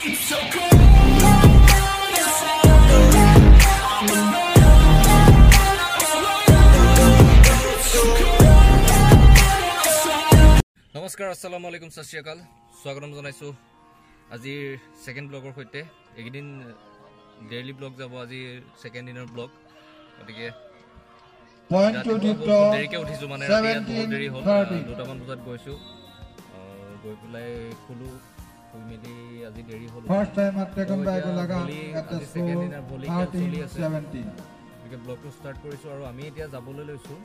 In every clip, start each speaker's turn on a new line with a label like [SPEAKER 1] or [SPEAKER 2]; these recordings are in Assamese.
[SPEAKER 1] नमस्कार अस्सलामु आलैकुम सत श्री अकाल स्वागतम जनाइছো আজি সেকেন্ড ব্লগৰ সৈতে একদিন ডেইলি ব্লগ যাব আজি সেকেন্ড দিনৰ ব্লগ গতিকে দেৰিকে উঠিছো মানে ৰাতি দেৰি হ'ল 2টামান বজাত গৈছো গৈ পেলাই খুলো শুই মেলি আজি দেৰি হ'ল
[SPEAKER 2] ফাৰ্স্ট টাইম আট টেকন বাইক লাগা এট দ্য
[SPEAKER 1] সেকেন্ড দিনৰ ভলি চলি আছে
[SPEAKER 2] 17
[SPEAKER 1] গতিকে ব্লগটো ষ্টাৰ্ট কৰিছো আৰু আমি এতিয়া যাবলৈ লৈছো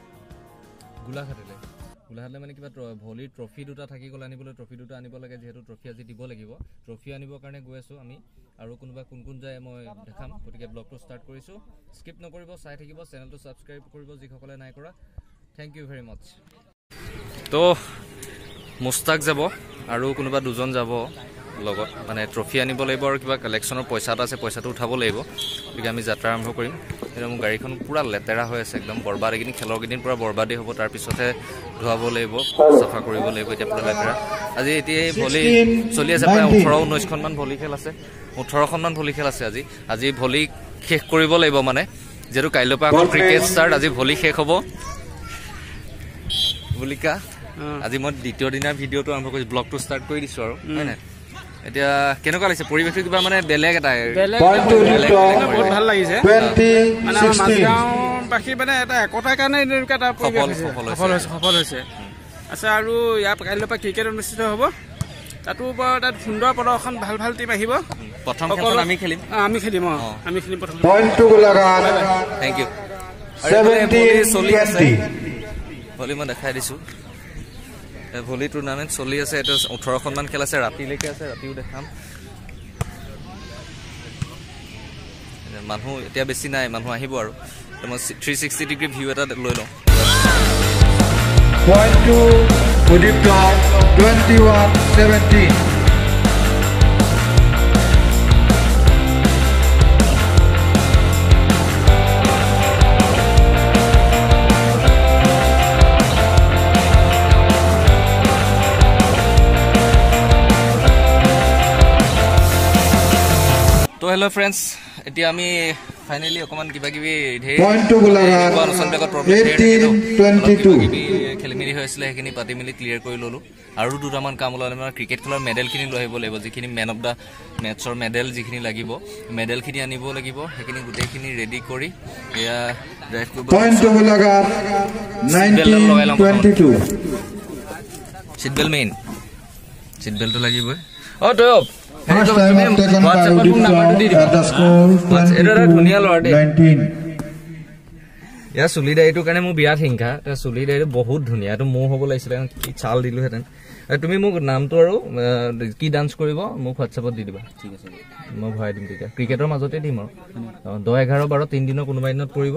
[SPEAKER 1] গোলাঘাটলৈ গোলাঘাটলৈ মানে কিবা ভলি ট্ৰফি দুটা থাকি গ'ল আনিবলৈ ট্ৰফি দুটা আনিব লাগে যেহেতু ট্ৰফি আজি দিব লাগিব ট্ৰফি আনিবৰ কাৰণে গৈ আছো আমি আৰু কোনোবা কোন যায় মই দেখাম গতিকে ব্লগটো ষ্টাৰ্ট কৰিছো স্কিপ নকৰিব চাই থাকিব চেনেলটো সাবস্ক্ৰাইব কৰিব যিসকলে নাই কৰা থ্যাংক ইউ ভেৰি মাচ তো মুস্তাক যাব আৰু কোনোবা দুজন যাব লগত মানে ট্ৰফি আনিব লাগিব আৰু কিবা কালেকচনৰ পইচা এটা আছে পইচাটো উঠাব লাগিব গতিকে আমি যাত্ৰা আৰম্ভ কৰিম এতিয়া মোৰ গাড়ীখন পুৰা লেতেৰা হৈ আছে একদম বৰবাদ এইখিনি খেলৰ কেইদিন পুৰা বৰবাদী হ'ব তাৰ পিছতে ধোৱাব লাগিব চাফা কৰিব লাগিব এতিয়া পুৰা লেতেৰা আজি এতিয়া ভলি চলি আছে প্ৰায় 18-19খন মান ভলি খেল আছে 18খন মান ভলি খেল আছে আজি ভলি শেষ কৰিব লাগিব মানে যেটো কাইলৈ পৰা আকৌ ক্ৰিকেট ষ্টাৰ্ট আজি ভলি শেষ হ'ব ভলিকা আজি মই দ্বিতীয় দিনৰ ভিডিঅটো আৰম্ভ কৰিছো ব্লগটো ষ্টাৰ্ট কৰি দিছো আৰু হয় না এতিয়া কেনেকুৱা লাগিছে পৰিৱেশটো কিবা মানে বেলেগ এটা
[SPEAKER 3] বহুত ভাল লাগিছে মানে আমাৰ মাছগাঁও বাসী মানে এটা একতাৰ কাৰণে এনেকুৱা এটা সফল হৈছে আচ্ছা আৰু ইয়াৰ কাইলৈ পৰা ক্ৰিকেট অনুষ্ঠিত হ'ব তাতো তাত সুন্দৰ প্ৰদৰ্শন ভাল টিম আহিব
[SPEAKER 1] প্ৰথম খেলখন আমি খেলিম প্ৰথম
[SPEAKER 2] point to Golaghat
[SPEAKER 1] thank you
[SPEAKER 2] 17-20
[SPEAKER 1] volley মই দেখাই দিছো ভলি টুৰ্নামেণ্ট চলি আছে এটা 18খন মান খেল আছে ৰাতিলৈকে আছে ৰাতিও দেখাম মানুহ এতিয়া বেছি নাই মানুহ আহিব আৰু মই 360 ডিগ্ৰী ভিউ এটা লৈ লওঁ
[SPEAKER 2] Point to Udip 21-17
[SPEAKER 1] তো হেল্ল' ফ্ৰেণ্ডছ এতিয়া আমি ফাইনেলি অকমান কিবা কিবি
[SPEAKER 2] পইণ্ট টু গোলাঘাট 18-22
[SPEAKER 1] খেলিমেলি হৈ আছিলে সেইখিনি পাতি মেলি ক্লিয়াৰ কৰি ল'লো আৰু দুটামান কাম ওলালে মানে ক্ৰিকেট খেলৰ মেডেলখিনি লৈ আহিব লাগিব যিখিনি মেন অফ দ্য মেটছৰ মেডেল যিখিনি লাগিব মেডেলখিনি আনিব লাগিব সেইখিনি গোটেইখিনি ৰেডি কৰি এয়া ড্ৰাইভ কৰিব
[SPEAKER 2] point to Golaghat 19-22
[SPEAKER 1] seatbelt main চিটবেলটো লাগিবই অ তই
[SPEAKER 2] First time I've taken by Udip at the score 22-19
[SPEAKER 1] ইয়াৰ চুলি দাড়িটোৰ কাৰণে মোৰ বিৰাট হিংসা চুলি দাড়িটো বহুত ধুনীয়া এইটো মোৰ হ'ব লাগিছিলে কি চাল দিলোহেঁতেন তুমি মোক নামটো আৰু কি ডান্স কৰিব মোক হোৱাটছএপত দি দিবা ঠিক আছে মই ভৰাই দিম তেতিয়া ক্ৰিকেটৰ মাজতে দিম আৰু 10-11-12 3 দিনৰ কোনোবা দিনত পৰিব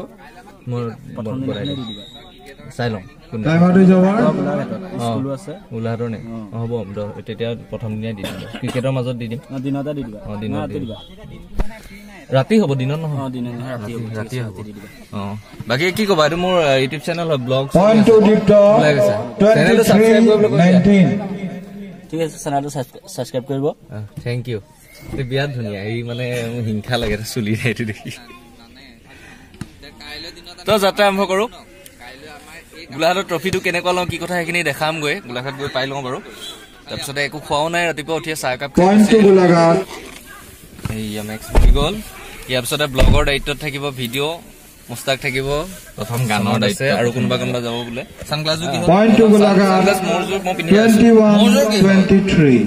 [SPEAKER 1] মোৰ বনাই দিম চাই লওঁ গোলাঘাটৰ নে হ'ব তেতিয়া প্ৰথম দিনাই দি দিম ক্ৰিকেটৰ মাজত দি দিম ৰাতি হ'ব দিনত নহয় ৰাতি হ'ব বাকী কি ক'বা এইটো মোৰ ইউটিউব চেনেল হয় ব্লগ চেনেলটো ছাবস্ক্ৰাইব
[SPEAKER 3] ঠিক আছে চেনেলটো ছাবস্ক্ৰাইব কৰিব
[SPEAKER 1] থেংক ইউ বিৰাট ধুনীয়া এই মানে মোৰ হিংসা লাগে চুলি এইটো দেখি তো যাত্ৰা আৰম্ভ কৰোঁ গোলাঘাটৰ ট্ৰফিটো কেনেকুৱা লওঁ কি কথা সেইখিনি দেখামগৈ গোলাঘাট গৈ পাই লওঁ বাৰু তাৰপিছতে একো খোৱাও নাই ৰাতিপুৱা উঠিয়ে চাহ একাপ এয়া মেক্স হৈ গ'ল ইয়াৰ পিছতে ব্লগৰ দায়িত্বত থাকিব ভিডিঅ' মুস্তাক থাকিব প্ৰথম গানৰ দায়িত্ব আৰু কোনোবা যাব বোলে ছানগ্লাছযোৰ কি মোৰযোৰ মই পিন্ধি আছো মোৰযোৰ কি
[SPEAKER 2] 21-23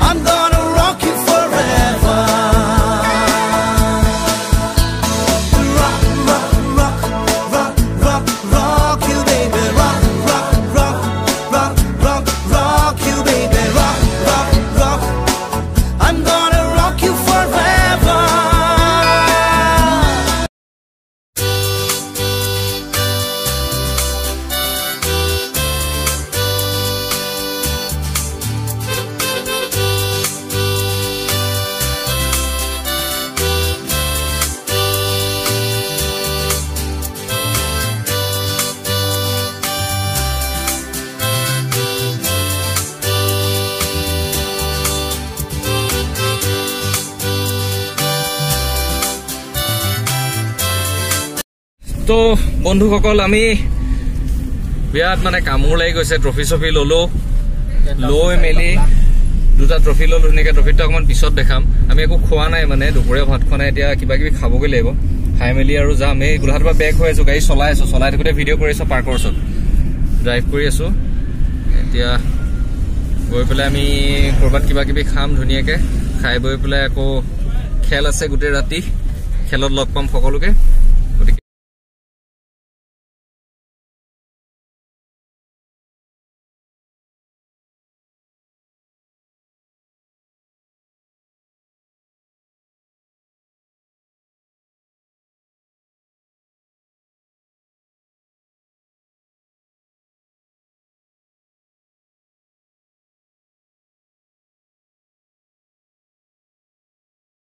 [SPEAKER 4] I'm gonna rock you forever.
[SPEAKER 1] তো বন্ধুসকল আমি বিৰাট মানে কামোৰ লাগি গৈছে ট্ৰফি চফি ললো লৈ মেলি দুটা ট্ৰফি ললো ধুনীয়াকৈ ট্ৰফিটো অকণমান পিছত দেখাম আমি একো খোৱা নাই মানে দুপৰীয়া ভাত খোৱা নাই এতিয়া কিবা কিবি খাবগৈ লাগিব খাই মেলি আৰু যাম এই গোলাঘাটৰ পৰা বেক হৈ আছো গাড়ী চলাই আছো চলাই থাকোঁতে ভিডিঅ' কৰি আছো পাৰ্কৰ ওচৰত ড্ৰাইভ কৰি আছো এতিয়া গৈ পেলাই আমি ক'ৰবাত কিবা কিবি খাম ধুনীয়াকৈ খাই বৈ পেলাই আকৌ খেল আছে গোটেই ৰাতি খেলত লগ পাম সকলোকে গতিকে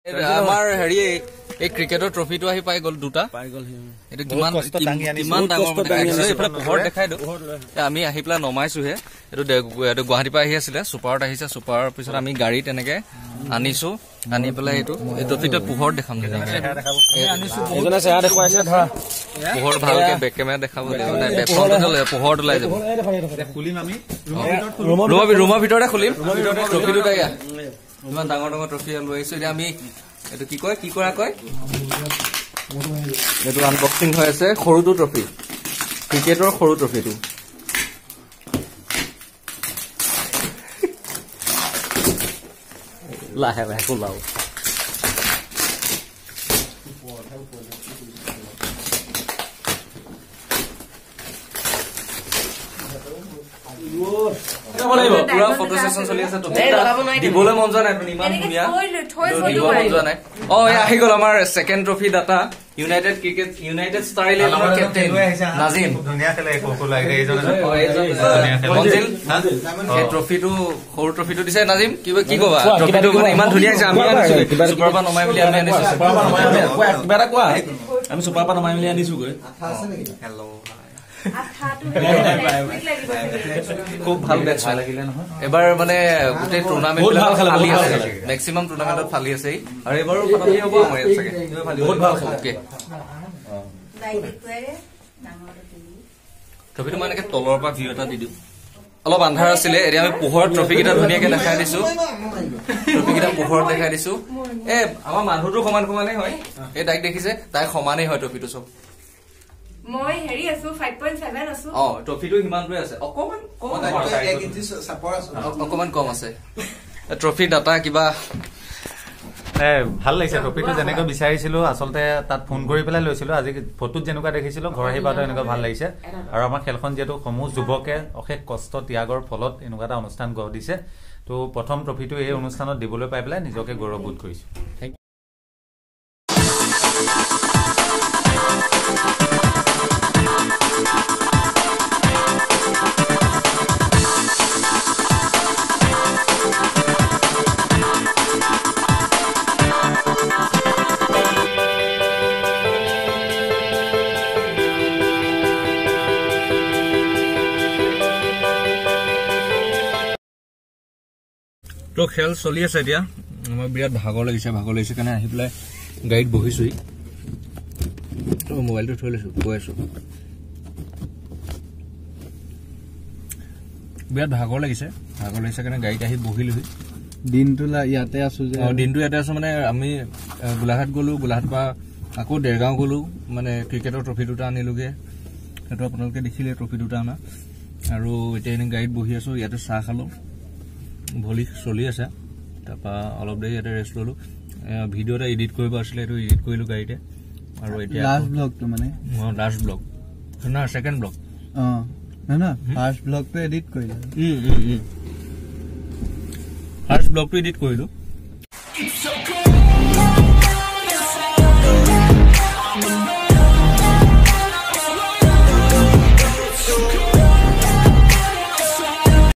[SPEAKER 1] আমাৰ হেৰি এই ক্ৰিকেটৰ ট্ৰফিটো আহি পাই গ'ল দুটা এইটো কিমান ডাঙৰ এইফালে পোহৰ দেখাই দিওঁ আমি আহি পেলাই নমাইছোহে এইটো গুৱাহাটীৰ পৰা আহি আছিলে চুপাৰত আহিছে চুপাৰৰ পিছত আমি গাড়ীত এনেকে আনিছো আনি পেলাই এইটো এই ট্ৰফিটো পোহৰ দেখাম পোহৰ ভালকে বেক কেমেৰা দেখাব লাগিব পোহৰত ওলাই যাব ৰুমৰ ভিতৰতে খুলিম ট্ৰফি দুটা ইমান ডাঙৰ ডাঙৰ ট্ৰফি লৈ আহিছো এতিয়া আমি এইটো কি কয় কি কৰা কয় এইটো আনবক্সিং হৈ আছে সৰুটো ট্ৰফি ক্ৰিকেটৰ সৰু ট্ৰফিটো লাহে লাহে খোলাও পুৰা ফটো সেশন চলি আছে দিবলৈ মন যোৱা নাই ইমান ধুনীয়া দিব মন যোৱা নাই আহি গ'ল আমাৰ ছেকেণ্ড ট্ৰফি দাতা ইউনাইটেড ক্ৰিকেট ইউনাইটেড ষ্টাৰ ইলেভেনৰ কেপ্টেইন নাজিম ধুনীয়া খেলে মঞ্জিল এই ট্ৰফিটো সৰু ট্ৰফিটো দিছে নাজিম কি কবা ট্ৰফিটো মানে ইমান ধুনীয়া হৈছে আমি আনিছো চুপাৰ পৰা নমাই মেলি আমি আনিছো কিবা এটা কোৱা আমি চুপাৰ পৰা নমাই মেলি আনিছোগৈ হেল্ল' খুব ভাল বেটছ লাগিলে নহয় এবাৰ মানে গোটেই টুৰ্ণামেণ্ট ফালি আছে মেক্সিমাম টুৰ্ণামেণ্টত ফালি আছে আৰু এবাৰো হ'ব আমাৰ ইয়াত চাগে বহুত ভাল খেলে ট্ৰফিটো মানে তলৰ পৰা ভিউ এটা দি দিওঁ অলপ আন্ধাৰ আছিলে এতিয়া আমি পোহৰত ট্ৰফি কেইটা ধুনীয়াকে দেখাই দিছো ট্ৰফি কেইটা পোহৰত দেখাই দিছো আমাৰ মানুহটো সমান সমানেই হয় এই তাইক দেখিছে তাই সমানেই হয় ট্ৰফিটো চব
[SPEAKER 4] মই হেৰি আছো 5.7 আছো
[SPEAKER 1] ট্ৰফিটো হিমানটোৱে আছে অকমান কম আছে ট্ৰফি ডাটা কিবা
[SPEAKER 5] ভাল লাগিছে ট্ৰফিটো যেনেকৈ বিচাৰিছিলো আচলতে তাত ফোন কৰি পেলাই লৈছিলো আজি ফটোত যেনেকুৱা দেখিছিলো ঘৰ আহি পাওঁতে এনেকুৱা ভাল লাগিছে আৰু আমাৰ খেলখন যিহেতু সমূহ যুৱকে অশেষ কষ্ট ত্যাগৰ ফলত এনেকুৱা এটা অনুষ্ঠান গঢ় দিছে তো প্ৰথম ট্ৰফিটো এই অনুষ্ঠানত দিবলৈ পাই পেলাই নিজকে গৌৰৱবোধ কৰিছো
[SPEAKER 1] তো খেল চলি আছে এতিয়া আমাৰ বিৰাট ভাগৰ লাগিছে কাৰণে আহি পেলাই গাড়ীত বহিছোহি তো মোবাইলটো থৈ লৈছো গৈ আছো বিৰাট ভাগৰ লাগিছে কাৰণে গাড়ীত আহি বহিলোহি
[SPEAKER 2] দিনটো ইয়াতে আছো যে
[SPEAKER 1] দিনটো ইয়াতে আছো মানে আমি গোলাঘাট গ'লো গোলাঘাট পৰা আকৌ দেৰগাঁও গ'লো মানে ক্ৰিকেটৰ ট্ৰফি দুটা আনিলোগে সেইটো আপোনালোকে দেখিলে ট্ৰফি দুটা অনা আৰু এতিয়া এনে গাড়ীত বহি আছো ইয়াতে চাহ খালো ভলি চলি আছে তাৰপৰা অলপ দেৰি ইয়াতে ৰেষ্ট ললো ভিডিঅ' এটা এডিট কৰিব আছিলে এইটো এডিট কৰিলো গাড়ীতে আৰু এতিয়া
[SPEAKER 2] লাষ্ট ব্লগটো মানে
[SPEAKER 1] লাষ্ট ব্লগ না ছেকেণ্ড ব্লগ
[SPEAKER 2] না ফাৰ্ষ্ট ব্লগটো এডিট কৰিলো
[SPEAKER 1] ফাৰ্ষ্ট ব্লগটো এডিট কৰিলো